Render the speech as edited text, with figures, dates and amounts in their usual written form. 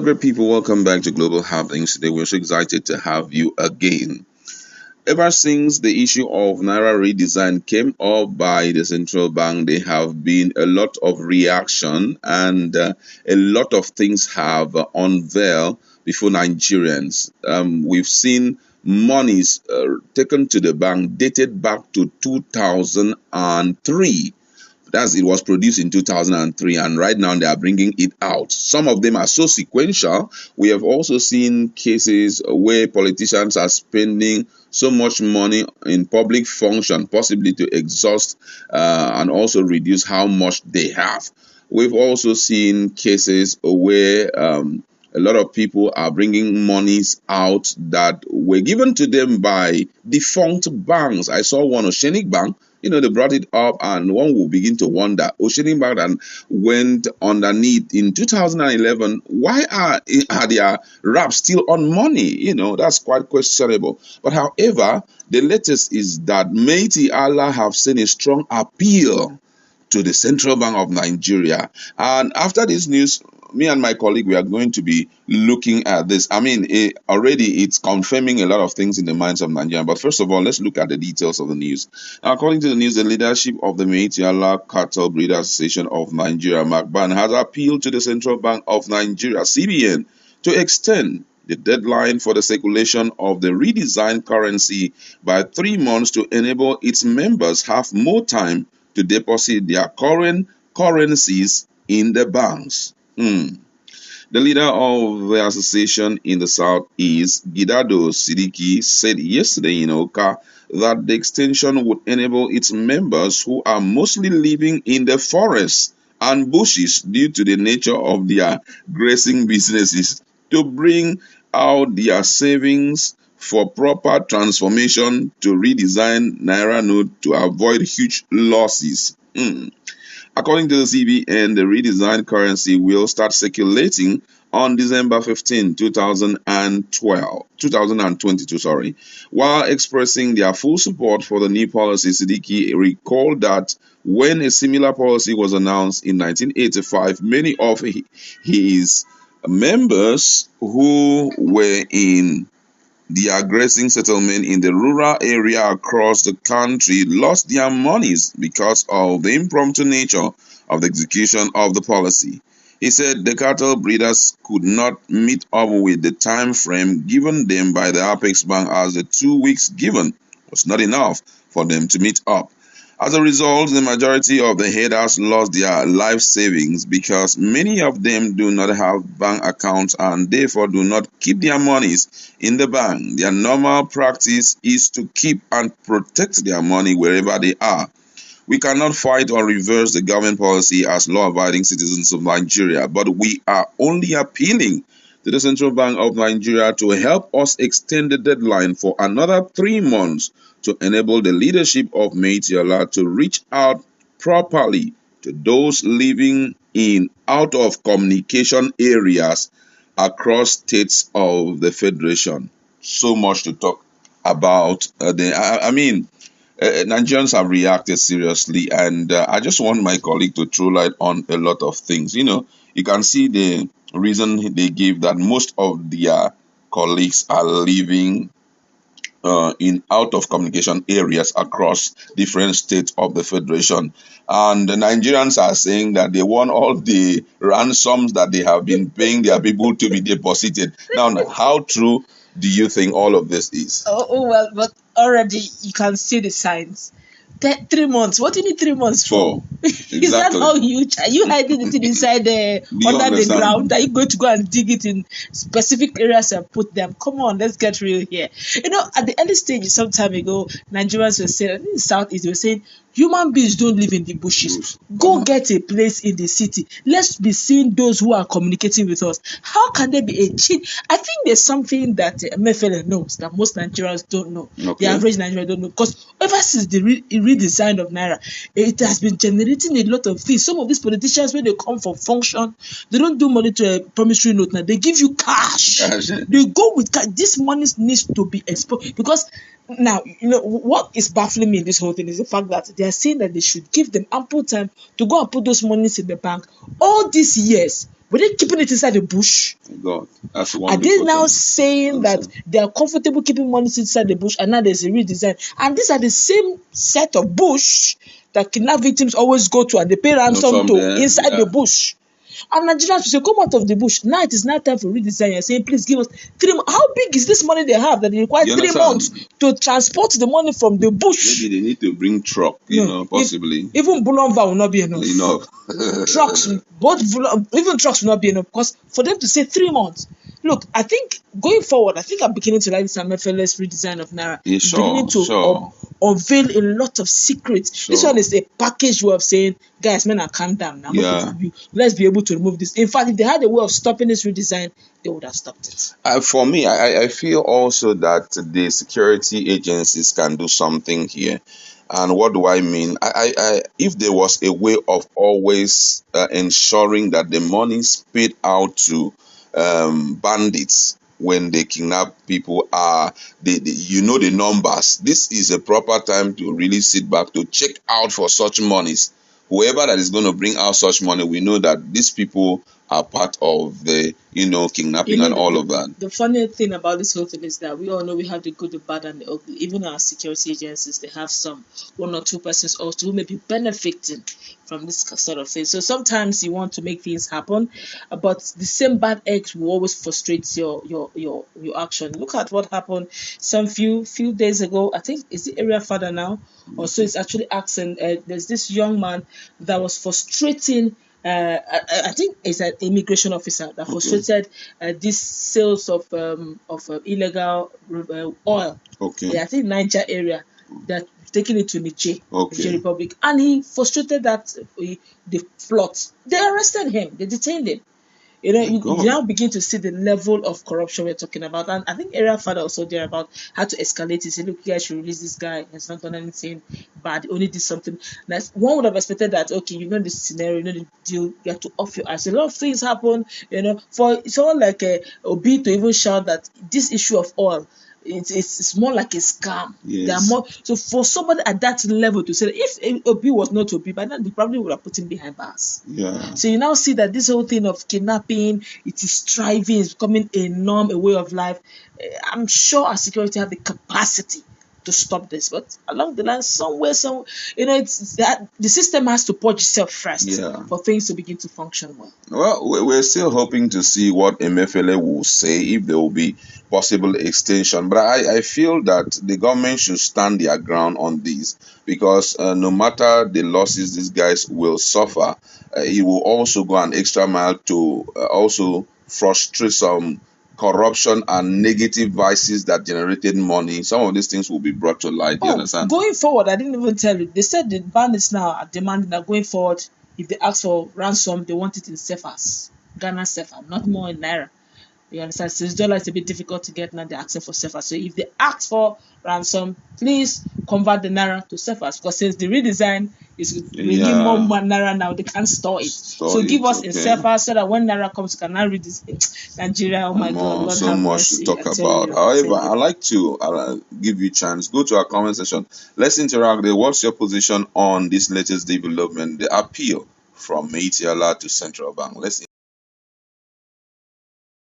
Great people, welcome back to Global Happenings. Today, we're so excited to have you again. Ever since the issue of Naira redesign came up by the central bank, there have been a lot of reaction and a lot of things have unveiled before Nigerians. We've seen monies taken to the bank dated back to 2003. That's it was produced in 2003, and right now they are bringing it out. Some of them are so sequential. We have also seen cases where politicians are spending so much money in public function, possibly to exhaust and also reduce how much they have. We've also seen cases where a lot of people are bringing monies out that were given to them by defunct banks. I saw one Oceanic Bank. They brought it up, and one will begin to wonder. Oceanic Bank and went underneath in 2011. Why are their wraps still on money? That's quite questionable. But however, the latest is that Miyetti Allah have sent a strong appeal to the Central Bank of Nigeria. And after this news, me and my colleague, we are going to be looking at this. I mean, already it's confirming a lot of things in the minds of Nigerians. But first of all, let's look at the details of the news. Now, according to the news, the leadership of the Miyetti Allah Cattle Breeders Association of Nigeria, MACBAN, has appealed to the Central Bank of Nigeria, CBN, to extend the deadline for the circulation of the redesigned currency by 3 months to enable its members have more time to deposit their current currencies in the banks. The leader of the association in the southeast, Gidado Sidiki, said yesterday in Oka that the extension would enable its members, who are mostly living in the forests and bushes due to the nature of their grazing businesses, to bring out their savings for proper transformation to redesign Naira note to avoid huge losses. According to the CBN, the redesigned currency will start circulating on December 15, 2022, sorry. While expressing their full support for the new policy, Siddiqui recalled that when a similar policy was announced in 1985, many of his members who were in the aggressing settlement in the rural area across the country lost their monies because of the impromptu nature of the execution of the policy. He said the cattle breeders could not meet up with the time frame given them by the Apex Bank, as the 2 weeks given was not enough for them to meet up. As a result, the majority of the headers lost their life savings because many of them do not have bank accounts and therefore do not keep their monies in the bank. Their normal practice is to keep and protect their money wherever they are. We cannot fight or reverse the government policy as law-abiding citizens of Nigeria, but we are only appealing to the Central Bank of Nigeria to help us extend the deadline for another 3 months to enable the leadership of Miyetti Allah to reach out properly to those living in out of communication areas across states of the Federation. So much to talk about. Nigerians have reacted seriously, and I just want my colleague to throw light on a lot of things. You can see the reason they give that most of their colleagues are living in out of communication areas across different states of the Federation. And the Nigerians are saying that they want all the ransoms that they have been paying their people to be deposited. Now, how true do you think all of this is? Well, but already you can see the signs. 3 months. What do you need 3 months for? Is that how huge? Are you hiding it inside under the ground? Are you going to go and dig it in specific areas and put them? Come on, let's get real here. At the early stages, some time ago, Nigerians were saying, in the southeast, they were saying, human beings don't live in the bushes. Go get a place in the city. Let's be seeing those who are communicating with us. How can there be a change? I think there's something that Mefele knows that most Nigerians don't know. Okay. The average Nigerian don't know. Because ever since the redesign of Naira, it has been generating a lot of things. Some of these politicians, when they come for function, they don't do money to a promissory note. Now they give you cash. They go with cash. This money needs to be exposed because now, what is baffling me in this whole thing is the fact that they are saying that they should give them ample time to go and put those monies in the bank. All these years, Were they keeping it inside the bush? God, that's one. Are they now saying that they are comfortable keeping money inside the bush and now there's a redesign? And these are the same set of bush that kidnap victims always go to and they pay ransom to inside the bush. And Nigerians will say, come out of the bush. Now it is now time for redesign. You're saying, please give us 3 months. How big is this money they have that they require 3 months to transport the money from the bush? Maybe they need to bring truck, possibly. Even Bulonva will not be enough. Trucks, even trucks will not be enough because for them to say 3 months. Look, I think going forward, I'm beginning to like this MFLS redesign of Naira. It's beginning to unveil a lot of secrets. This one is a package way of saying, guys, men, calm down now. Let's be able to remove this. In fact, if they had a way of stopping this redesign, they would have stopped it. For me, I feel also that the security agencies can do something here. And what do I mean? If there was a way of always ensuring that the money is paid out to bandits when they kidnap people the numbers. This is a proper time to really sit back to check out for such monies. Whoever that is going to bring out such money, we know that these people are part of the kidnapping and all of that. The funny thing about this whole thing is that we all know we have the good, the bad, and the ugly. Even our security agencies, they have some 1 or 2 persons also who may be benefiting from this sort of thing. So sometimes you want to make things happen, but the same bad eggs will always frustrate your action. Look at what happened some few days ago. I think is the area father now, or so it's actually asking. There's this young man that was frustrating. I think it's an immigration officer that frustrated this sales of illegal oil. I think Niger area that taking it to Niger Republic, and he frustrated that the plot. They arrested him. They detained him. You now begin to see the level of corruption we're talking about. And I think area father also there about how to escalate it. Say, look, you guys should release this guy. He's not done anything bad. He only did something. That's one would have expected that, okay, you know the scenario, you know the deal, you have to off your eyes. A lot of things happen, for someone like Obi to even shout that this issue of oil, it's more like a scam. Yes. There are more. So for somebody at that level to say that if Obi was not Obi, by then they probably would have put him behind bars. Yeah. So you now see that this whole thing of kidnapping, it is thriving, it's becoming a norm, a way of life. I'm sure our security have the capacity to stop this, but along the line, it's that the system has to purge itself first for things to begin to function well. Well, we're still hoping to see what MFLA will say, if there will be possible extension. But I feel that the government should stand their ground on this, because no matter the losses these guys will suffer, it will also go an extra mile to also frustrate some corruption and negative vices that generated money. Some of these things will be brought to light. You understand? Going forward, I didn't even tell you. They said the bandits now are demanding that going forward, if they ask for ransom, they want it in CFAs, Ghana CFA, not more in Naira. You understand? Since dollar is a bit difficult to get now, they're asking for CFA. So if they ask for ransom, please convert the Naira to CFA, because since the redesign is bringing more Naira now, they can't store it. So give us in CFA so that when Naira comes, you can now read this. Nigeria, oh my God, Lord so much to talk about. However, I'd like to give you a chance. Go to our comment section. Let's interact there. What's your position on this latest development, the appeal from Miyetti to Central Bank? Let's